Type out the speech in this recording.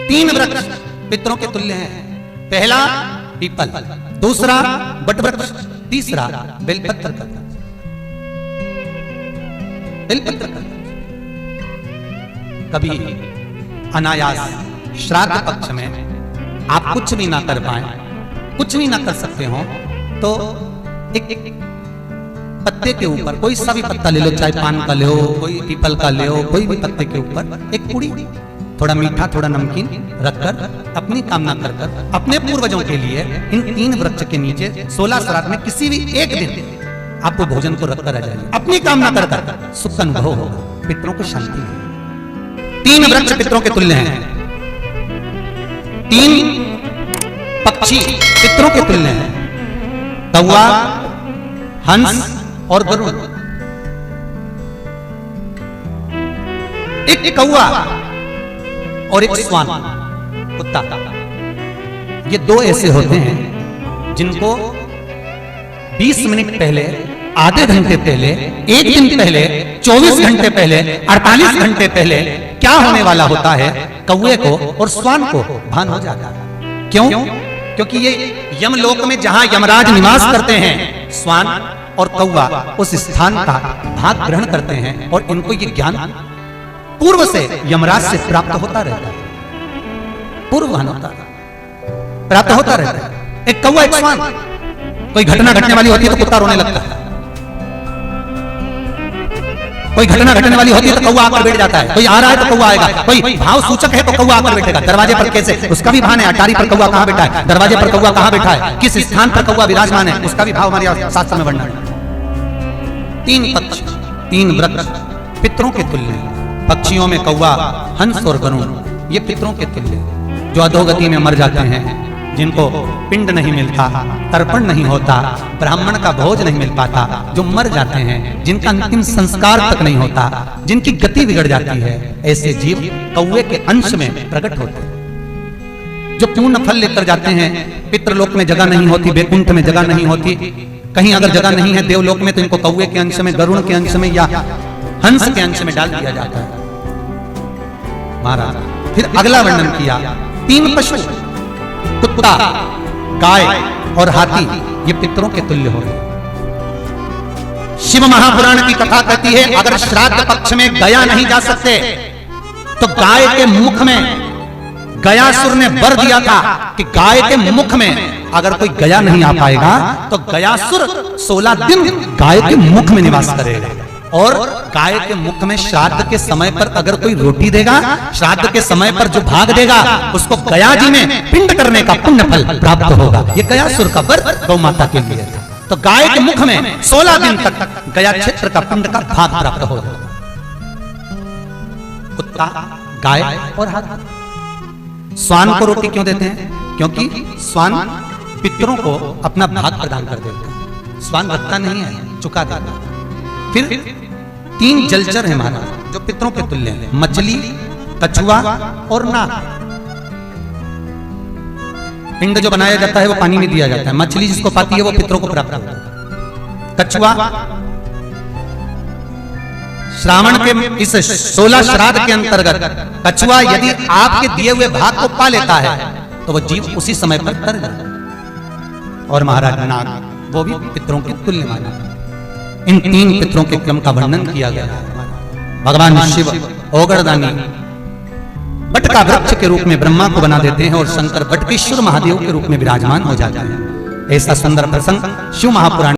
तीन वृक्ष पितरों के तुल्य हैं। पहला पीपल, दूसरा बटवृक्ष, तीसरा बेलपत्र का वृक्ष। बेलपत्र का वृक्ष कभी अनायास श्राद्ध पक्ष में आप कुछ भी ना कर पाए, कुछ भी ना कर सकते हो, तो एक पत्ते के ऊपर कोई सा भी पत्ता ले लो, चाहे पान का ले हो, कोई पीपल का ले हो, कोई भी पत्ते के ऊपर एक पूरी थोड़ा मीठा थोड़ा नमकीन रखकर अपनी कामना कर कर अपने पूर्वजों के लिए इन तीन वृक्ष के नीचे 16 श्राद्ध में किसी भी एक दिन आपको भोजन को रखकर आ जाइए, अपनी कामना कर कर सुख का अनुभव होगा, पितरों को शांति है। तीन वृक्ष पितरों के तुल्य हैं। तीन पक्षी पितरों के तुल्य हैं। कौवा, हंस और गरुड़। एक कौवा और एक श्वान कुत्ता, ये दो ऐसे होते हैं जिनको 20 मिनट पहले, आधे घंटे पहले, एक दिन पहले, 24 घंटे पहले, 48 घंटे पहले क्या होने वाला होता है, कौवे को और श्वान को भान हो जाता है। क्यों? क्योंकि ये यमलोक में जहां यमराज निवास करते हैं, श्वान और कौवा उस स्थान का भाग ग्रहण करते हैं और इनको ये ज्ञान पूर्व से यमराज से प्राप्त होता रहता है, पूर्वभान होता है, प्राप्त होता रहता है। एक कौवा एक श्वान, कोई घटना घटने वाली होती है तो कुत्ता रोने लगता है, कोई घटना घटने वाली होती है तो कौवा आकर बैठ जाता है, कोई आ रहा है तो कौवा आएगा, कोई भाव सूचक है तो कौवा आकर बैठेगा। दरवाजे पर कैसे, उसका भी भान है, अटारी पर कौवा कहां बैठा है, दरवाजे पर कौवा कहां बैठा है, किस स्थान पर कौवा विराजमान है, उसका भी भाव हमारे शास्त्र में वर्णन है। तीन पक्षी, तीन वृक्ष पितरों के तुल्य हैं। पक्षियों में कौवा, हंस और गरुड़, ये पितरों के तुल्य हैं। जो अधोगति में मर जाते हैं, जिनको पिंड नहीं मिलता, तर्पण नहीं होता, ब्राह्मण का भोज नहीं मिल पाता, जो मर जाते हैं, जिनका अंतिम संस्कार तक नहीं होता, जिनकी गति बिगड़ जाती है, ऐसे जीव कौवे के अंश में प्रकट होते हैं। जो पूर्ण फल लेकर जाते हैं, पितृलोक में जगह नहीं होती, बैकुंठ में जगह नहीं होती, कहीं अगर जगह नहीं है देवलोक में, तो इनको कौवे के अंश में, गरुड़ के अंश में या हंस के अंश में डाल दिया जाता है महाराज। फिर अगला वर्णन किया, तीन पशु, कुत्ता, गाय और हाथी, ये पितरों के तुल्य हो गए। शिव महापुराण की कथा कहती है, अगर श्राद्ध पक्ष में गया नहीं जा सकते तो गाय के मुख में, गयासुर ने वर दिया था कि गाय के मुख में अगर कोई गया नहीं आ पाएगा तो गयासुर 16 दिन गाय के मुख में निवास करेगा। और गाय के मुख में श्राद्ध के समय पर अगर कोई रोटी देगा, श्राद्ध के समय पर जो भाग देगा, उसको गया जी में पिंड करने का पुण्य फल प्राप्त होगा। ये गयासुर का वर गौ माता के लिए था। तो गाय के मुख में 16 दिन तक गया क्षेत्र का पिंड का भाग प्राप्त होगा। कुत्ता, गाय और हाथी। श्वान को रोटी क्यों देते हैं? क्योंकि श्वान पितरों को अपना भाग प्रदान कर देता है। श्वान रखता नहीं है, चुका देता है। फिर तीन जलचर है महाराज जो पितरों के तुल्य हैं, मछली, कछुआ और नाग। पिंड जो बनाया जाता है वो पानी में दिया जाता है। मछली जिसको पाती है वो पितरों को प्राप्त होता है। कछुआ श्रावण के इस 16 श्राद्ध के अंतर्गत कछुआ यदि आपके दिए हुए भाग को पा लेता है तो वो जीव उसी समय पर तर जाता है। और महाराज नाग, वो भी पितरों के तुल्य माना। इन तीन पितरों के क्रम का वर्णन किया गया है। भगवान शिव ओगरदानी बट का वृक्ष के रूप में ब्रह्मा को बना देते हैं और शंकर बटकेश्वर महादेव के रूप में विराजमान हो जाते हैं। ऐसा सुंदर प्रसंग शिव महापुराण